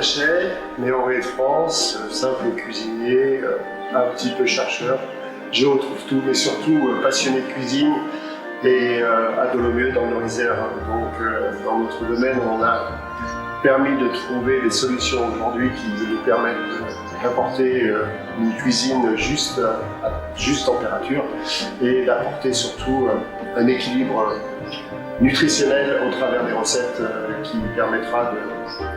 Tachet, né en France, simple cuisinier, un petit peu chercheur. Je retrouve tout, mais surtout passionné de cuisine et à Dolomieu dans le Isère. Donc dans notre domaine, on a permis de trouver des solutions aujourd'hui qui nous permettent d'apporter une cuisine juste à juste température et d'apporter surtout un équilibre nutritionnel au travers des recettes qui permettra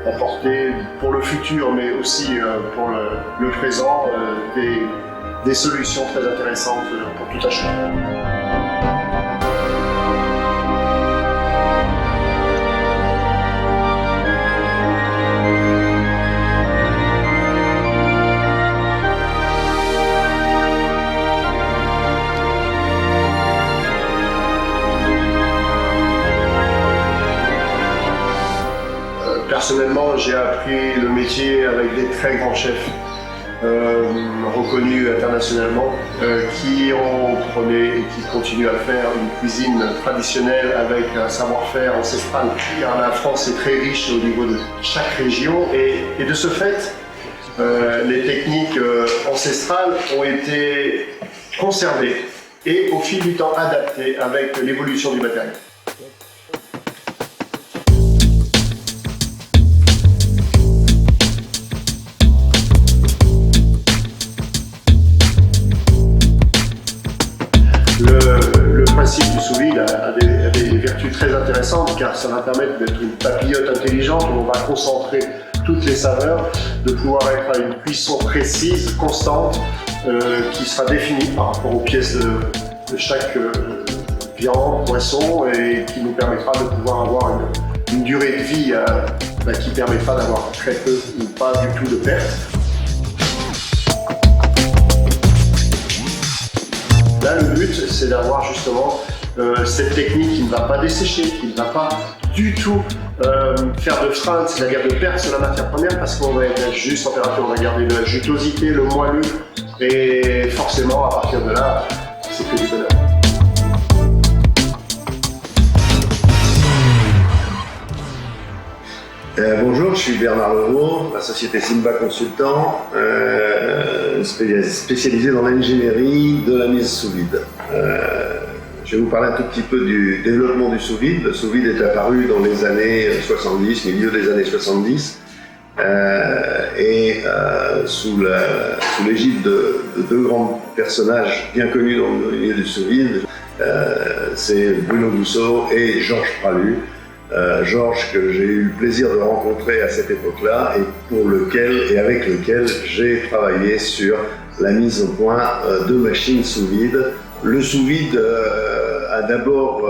d'apporter pour le futur mais aussi pour le présent des solutions très intéressantes pour tout achat. Personnellement, j'ai appris le métier avec des très grands chefs reconnus internationalement qui ont prôné et qui continuent à faire une cuisine traditionnelle avec un savoir-faire ancestral. Car la France est très riche au niveau de chaque région et de ce fait, les techniques ancestrales ont été conservées et au fil du temps adaptées avec l'évolution du matériel. Le principe du sous-vide a des vertus très intéressantes car ça va permettre d'être une papillote intelligente où on va concentrer toutes les saveurs, de pouvoir être à une cuisson précise, constante, qui sera définie par rapport aux pièces de chaque viande, poisson et qui nous permettra de pouvoir avoir une durée de vie qui permettra d'avoir très peu ou pas du tout de pertes. Là, le but, c'est d'avoir justement cette technique qui ne va pas dessécher, qui ne va pas du tout faire de frein, c'est-à-dire de perte sur la matière première, parce qu'on va être à juste température, on va garder la jutosité, le moelleux, et forcément, à partir de là, c'est que du bonheur. Bonjour, je suis Bernard Leroux, la société Simba Consultant, spécialisée dans l'ingénierie de la mise sous vide. Je vais vous parler un tout petit peu du développement du sous vide. Le sous vide est apparu dans les années 70, milieu des années 70, sous l'égide de deux grands personnages bien connus dans le milieu du sous vide. C'est Bruno Gousseau et Georges Pralu. Georges que j'ai eu le plaisir de rencontrer à cette époque-là et avec lequel j'ai travaillé sur la mise au point de machines sous vide. Le sous vide a d'abord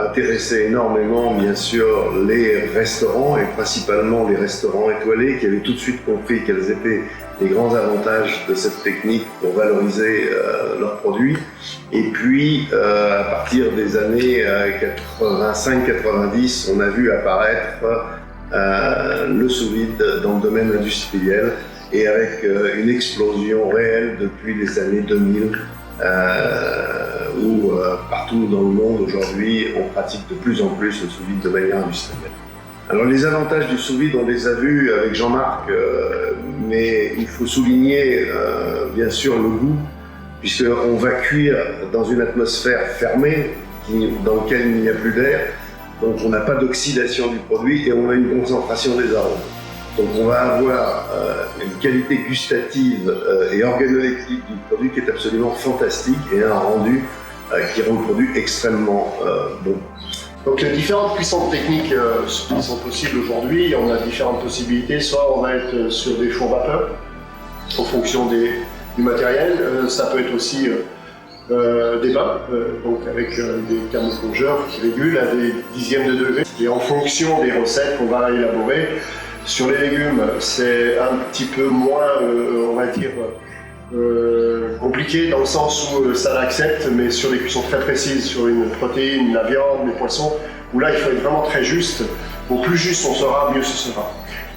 intéressé énormément bien sûr les restaurants et principalement les restaurants étoilés qui avaient tout de suite compris quels étaient les grands avantages de cette technique pour valoriser leurs produits. Et puis, à partir des années 85-90, on a vu apparaître le sous-vide dans le domaine industriel et avec une explosion réelle depuis les années 2000 où partout dans le monde aujourd'hui, on pratique de plus en plus le sous-vide de manière industrielle. Alors les avantages du sous-vide, on les a vus avec Jean-Marc, mais il faut souligner bien sûr le goût, puisqu'on va cuire dans une atmosphère fermée dans laquelle il n'y a plus d'air, donc on n'a pas d'oxydation du produit et on a une concentration des arômes. Donc on va avoir une qualité gustative et organoleptique du produit qui est absolument fantastique et un rendu qui rend le produit extrêmement bon. Donc les différentes cuissons techniques qui sont possibles aujourd'hui, on a différentes possibilités. Soit on va être sur des fours vapeur en fonction du matériel. Ça peut être aussi des bains, donc avec des thermoplongeurs qui régulent à des dixièmes de degré. Et en fonction des recettes qu'on va élaborer, sur les légumes, c'est un petit peu moins, on va dire, compliqué dans le sens où ça l'accepte, mais sur des cuissons très précises, sur une protéine, la viande, les poissons, où là il faut être vraiment très juste. Au plus juste on sera, mieux ce sera.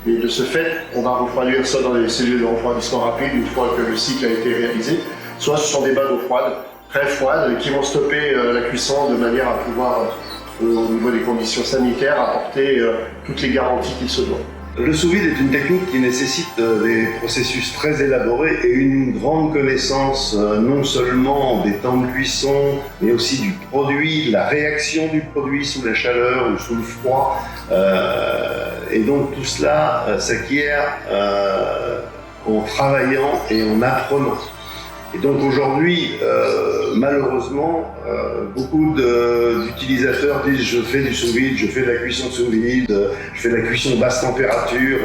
Et de ce fait, on va refroidir ça dans les cellules de refroidissement rapide une fois que le cycle a été réalisé. Soit ce sont des bains d'eau froide, très froides, qui vont stopper la cuisson de manière à pouvoir, au niveau des conditions sanitaires, apporter toutes les garanties qu'il se doit. Le sous-vide est une technique qui nécessite des processus très élaborés et une grande connaissance non seulement des temps de cuisson, mais aussi du produit, de la réaction du produit sous la chaleur ou sous le froid. Et donc tout cela s'acquiert en travaillant et en apprenant. Et donc aujourd'hui, malheureusement, beaucoup d'utilisateurs disent je fais du sous-vide, je fais de la cuisson sous vide, je fais de la cuisson basse température,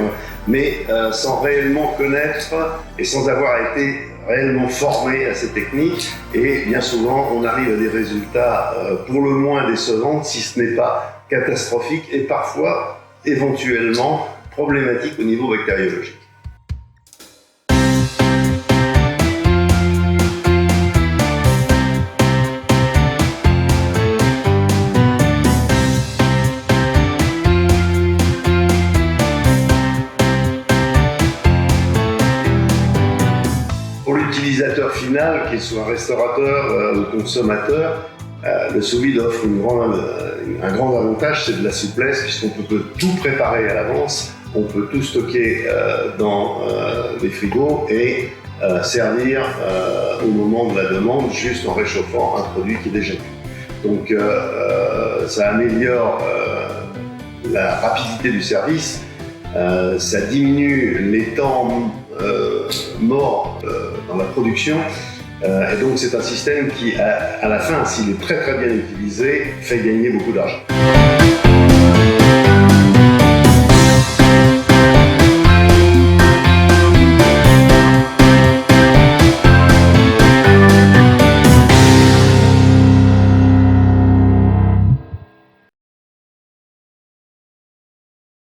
mais sans réellement connaître et sans avoir été réellement formé à ces techniques. Et bien souvent, on arrive à des résultats pour le moins décevants, si ce n'est pas catastrophiques et parfois, éventuellement, problématiques au niveau bactériologique. Pour l'utilisateur final, qu'il soit restaurateur ou consommateur, le sous-vide offre un grand avantage, c'est de la souplesse, puisqu'on peut tout préparer à l'avance, on peut tout stocker dans des frigos et servir au moment de la demande, juste en réchauffant un produit qui est déjà cuit. Donc ça améliore la rapidité du service, ça diminue les temps morts dans la production, et donc c'est un système qui, à la fin, s'il est très très bien utilisé, fait gagner beaucoup d'argent.